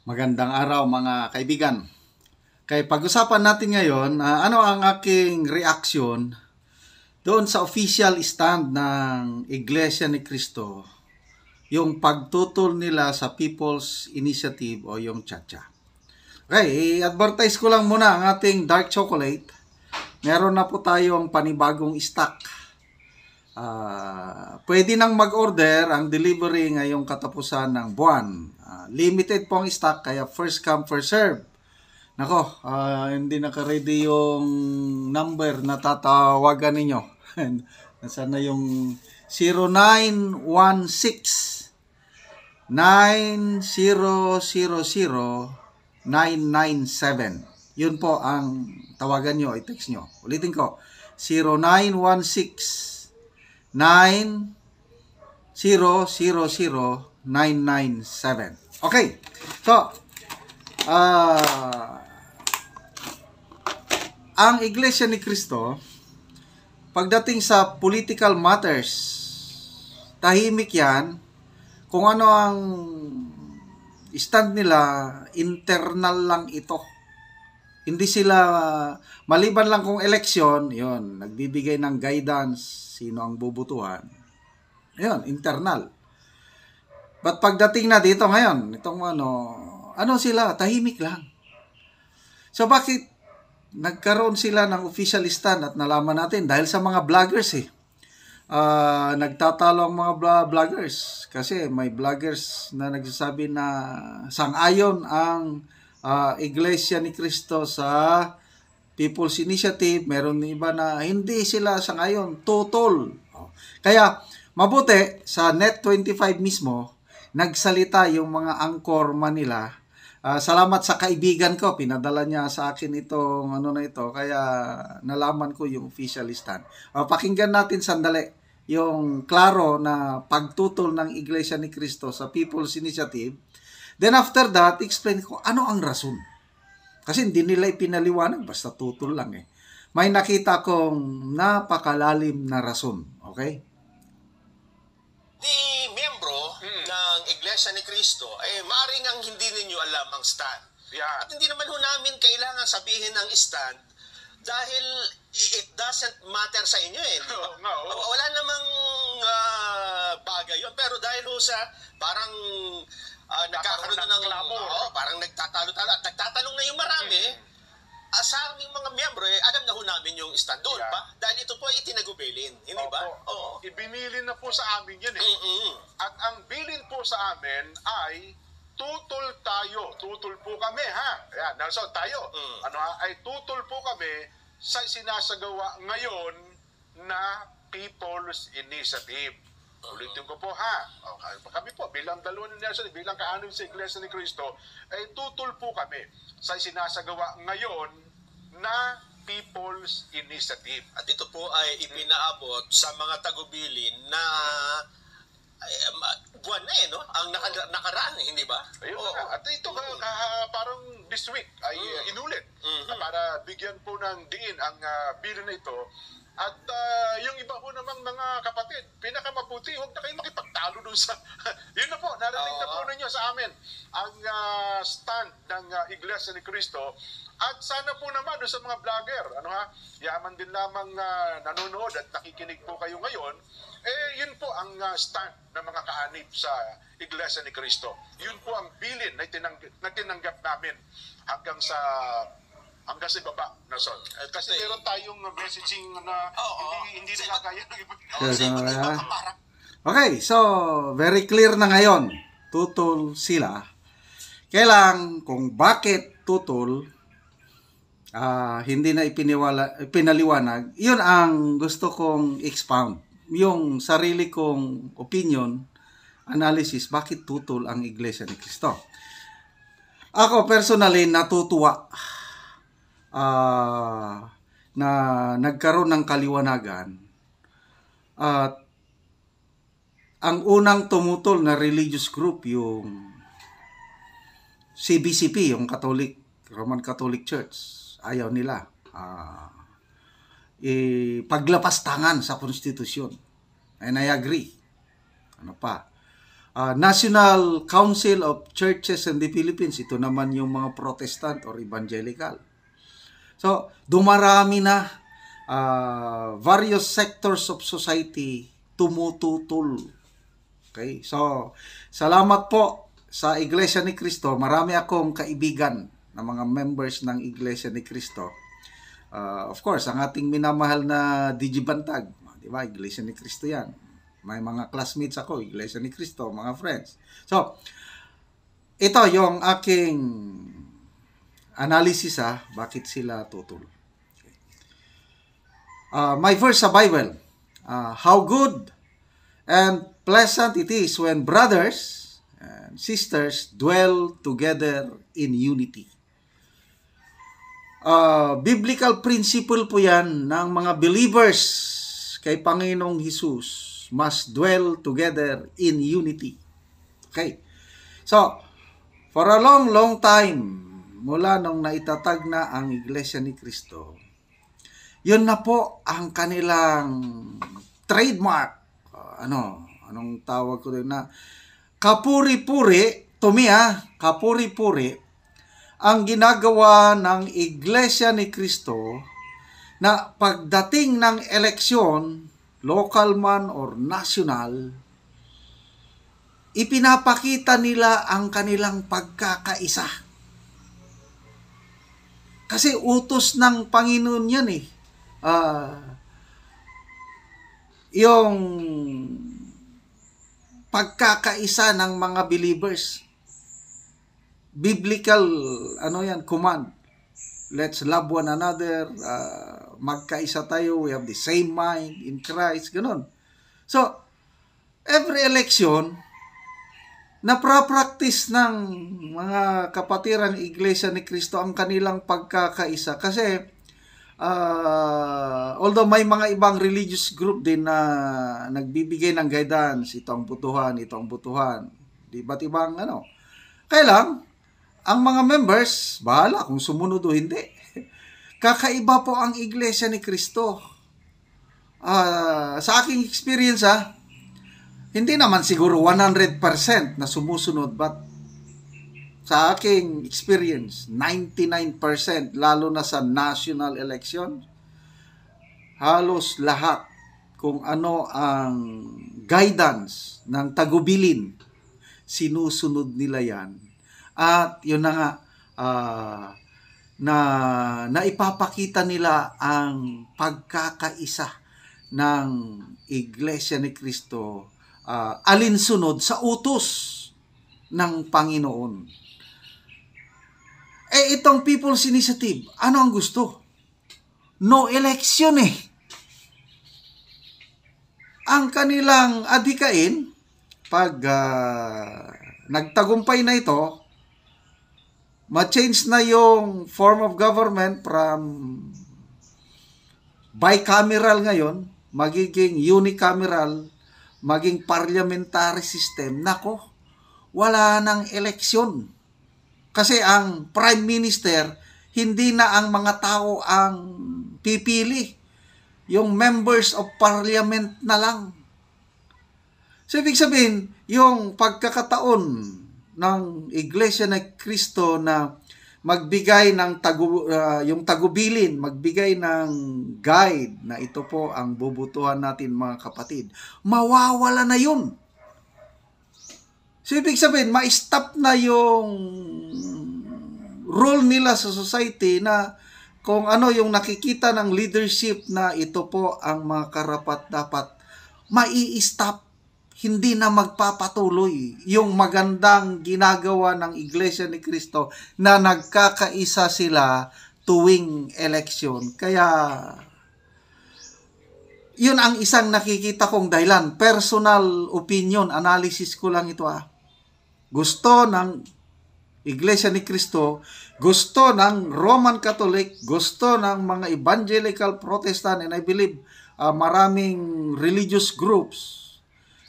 Magandang araw mga kaibigan. Kaya pag-usapan natin ngayon, ano ang aking reaksyon doon sa official stand ng Iglesia ni Cristo, yung pagtutol nila sa People's Initiative o yung Chacha. Okay, i-advertise ko lang muna ang ating dark chocolate. Meron na po tayong panibagong stock. Pwede nang mag-order ang delivery ngayong katapusan ng buwan. Limited po ang stock, kaya first come, first serve. Nako, hindi naka-ready yung number na tatawagan ninyo. Nasaan na yung 0916 9000997. Yun po ang tawagan nyo, i-text nyo. Ulitin ko, 0916 9000997. Okay. So, ang Iglesia ni Cristo, pagdating sa political matters, tahimik yan. Kung ano ang stand nila, internal lang ito. Hindi sila, maliban lang kung eleksyon, yun, nagbibigay ng guidance, sino ang bubutuhan. Yun, internal. But pagdating na dito ngayon, itong ano sila, tahimik lang. So bakit nagkaroon sila ng official stand at nalaman natin? Dahil sa mga vloggers eh. Nagtatalo ang mga vloggers. Kasi may vloggers na nagsasabi na sang-ayon ang Iglesia ni Cristo sa People's Initiative. Meron iba na hindi sila sang-ayon, tutol. Kaya mabuti sa Net25 mismo, nagsalita yung mga anchor Manila. Salamat sa kaibigan ko, pinadala niya sa akin itong ito, kaya nalaman ko yung official stand. Pakinggan natin sandali yung klaro na pagtutol ng Iglesia ni Cristo sa People's Initiative. Then after that, explain ko ano ang rason. Kasi hindi nila ipinaliwanag, basta tutol lang eh. May nakita kong napakalalim na rason. Okay? Di miyembro ng Iglesia ni Cristo ay maaaring ang hindi ninyo alam ang stand. Yeah. At hindi naman ho namin kailangan sabihin ang stand dahil it doesn't matter sa inyo eh. No. Wala namang bagay yun. Pero dahil ho sa parang nagkakaroon ng parang nagtatalo-talo at nagtatanong na yung marami, sa aming mga miyembro, alam na ho namin yung stand doon ba? Dahil ito po ay itinagubilin, hindi ba? Oo. Ibinilin na po sa amin yan eh. At ang bilin po sa amin ay tutol tayo. Tutol po kami, ha? Ayan, Nelson, tayo. Ay tutol po kami sa sinasagawa ngayon na People's Initiative. Ulitin ko po, ha? Kami po, bilang dalawa ni Nelson, bilang kaanim sa Iglesia ni Cristo, ay tutol po kami sa sinasagawa ngayon na People's Initiative. At ito po ay ipinaabot sa mga tagubilin na buwan na no? Ang nakaraan, hindi ba? Ayun na. At ito, parang this week ay inulit para bigyan po ng diin ang bilin na ito. At yung iba po namang mga kapatid, pinakamabuti, huwag na kayo makipagtalo doon sa... Yun na po, narinig na po ninyo sa amin ang stand ng Iglesia ni Cristo. At sana po naman doon sa mga vlogger, yaman din lamang nanonood at nakikinig po kayo ngayon, yun po ang stand ng mga kaanib sa Iglesia ni Cristo. Yun po ang bilin na tinanggap namin hanggang sa baba, Nason. Kasi meron tayong messaging na hindi nakakaya ng iba. Okay, so very clear na ngayon. Tutol sila. Kailang kung bakit tutol, hindi na ipinaliwanag, yun ang gusto kong expound. Yung sarili kong opinion, analysis, bakit tutol ang Iglesia ni Cristo. Ako personally natutuwa na nagkaroon ng kaliwanagan at ang unang tumutol na religious group yung CBCP, yung Roman Catholic Church, ayaw nila paglapastangan sa konstitusyon, and I agree. Ano pa, National Council of Churches in the Philippines. Ito naman yung mga Protestant or Evangelical. So, dumarami na various sectors of society tumututol. Okay? So, salamat po sa Iglesia ni Cristo. Marami akong kaibigan na mga members ng Iglesia ni Cristo. Of course, ang ating minamahal na DJ Bantag, di ba? Iglesia ni Cristo yan. May mga classmates ako, Iglesia ni Cristo, mga friends. So, ito yung aking analysis bakit sila tutol. My verse sa Bible, how good and pleasant it is when brothers and sisters dwell together in unity. Biblical principle po yan ng mga believers kay Panginoong Hesus must dwell together in unity. Okay. So, for a long time, mula nung naitatag na ang Iglesia ni Cristo, yun na po ang kanilang trademark. Anong tawag ko din na kapuri-puri, kapuri-puri, ang ginagawa ng Iglesia ni Cristo na pagdating ng eleksyon, local man or national, ipinapakita nila ang kanilang pagkakaisa. Kasi utos ng Panginoon yan yung pagkakaisa ng mga believers. Biblical, command. Let's love one another. Magkaisa tayo. We have the same mind in Christ. Ganun. So, every election, naprapractice ng mga kapatirang Iglesia ni Cristo ang kanilang pagkakaisa. Kasi, although may mga ibang religious group din na nagbibigay ng guidance, ito ang butuhan. Iba't ibang Kaya lang, ang mga members, bahala kung sumunod o hindi. Kakaiba po ang Iglesia ni Cristo. Sa aking experience, hindi naman siguro 100% na sumusunod, but sa aking experience, 99%, lalo na sa national election, halos lahat kung ano ang guidance ng tagubilin, sinusunod nila yan. At yun na nga, na ipapakita nila ang pagkakaisa ng Iglesia ni Cristo alinsunod sa utos ng Panginoon. Itong People's Initiative, ano ang gusto? No election Ang kanilang adhikain, pag nagtagumpay na ito, ma-change na yung form of government from bicameral ngayon, magiging unicameral, maging parliamentary system. Nako, wala nang eleksyon. Kasi ang Prime Minister, hindi na ang mga tao ang pipili. Yung members of parliament na lang. So, ibig sabihin, yung pagkakataon ng Iglesia ni Cristo na magbigay ng yung tagubilin, magbigay ng guide na ito po ang bubutuhan natin mga kapatid, mawawala na yun. So, ibig sabihin, ma-stop na yung role nila sa society na kung ano yung nakikita ng leadership na ito po ang mga karapat-dapat, mai-stop. Hindi na magpapatuloy yung magandang ginagawa ng Iglesia ni Cristo na nagkakaisa sila tuwing eleksyon. Kaya, yun ang isang nakikita kong dahilan. Personal opinion, analysis ko lang ito. Gusto ng Iglesia ni Cristo, gusto ng Roman Catholic, gusto ng mga Evangelical Protestant, and I believe maraming religious groups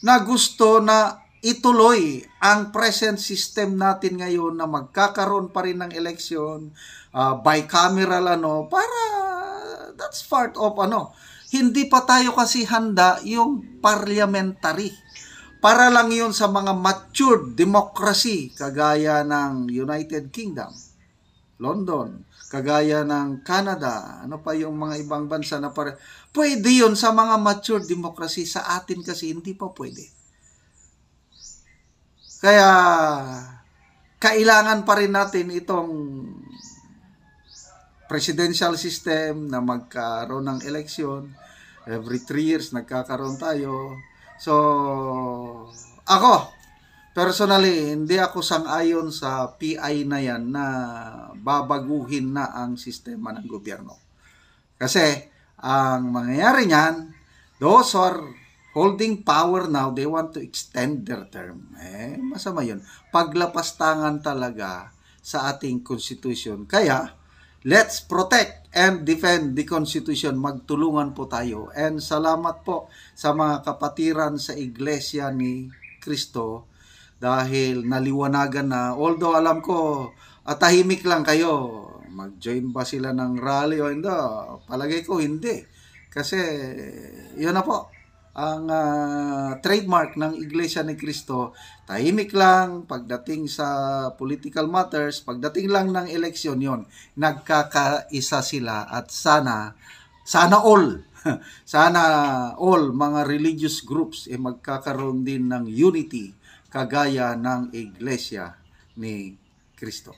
na gusto na ituloy ang present system natin ngayon na magkakaroon pa rin ng eleksyon, bicameral para that's part of Hindi pa tayo kasi handa yung parliamentary. para lang yun sa mga matured democracy kagaya ng United Kingdom, London, kagaya ng Canada, ano pa yung mga ibang bansa na pwede yun sa mga matured democracy. Sa atin kasi hindi pa pwede. Kaya kailangan pa rin natin itong presidential system na magkaroon ng eleksyon. Every 3 years nagkakaroon tayo. So, ako, personally, hindi ako sang-ayon sa PI na yan na babaguhin na ang sistema ng gobyerno. Kasi, ang mangyayari niyan, those who are holding power now, they want to extend their term. Masama yun. Paglapastangan talaga sa ating constitution. Kaya, let's protect and defend the Constitution. Magtulungan po tayo. And salamat po sa mga kapatiran sa Iglesia ni Cristo dahil naliwanagan na. Although alam ko, tahimik lang kayo. Mag-join ba sila ng rally o hindi? Palagay ko hindi. Kasi yun na po. Ang trademark ng Iglesia ni Cristo, tahimik lang pagdating sa political matters, pagdating lang ng eleksyon yon, nagkakaisa sila at sana all mga religious groups magkakaroon din ng unity kagaya ng Iglesia ni Cristo.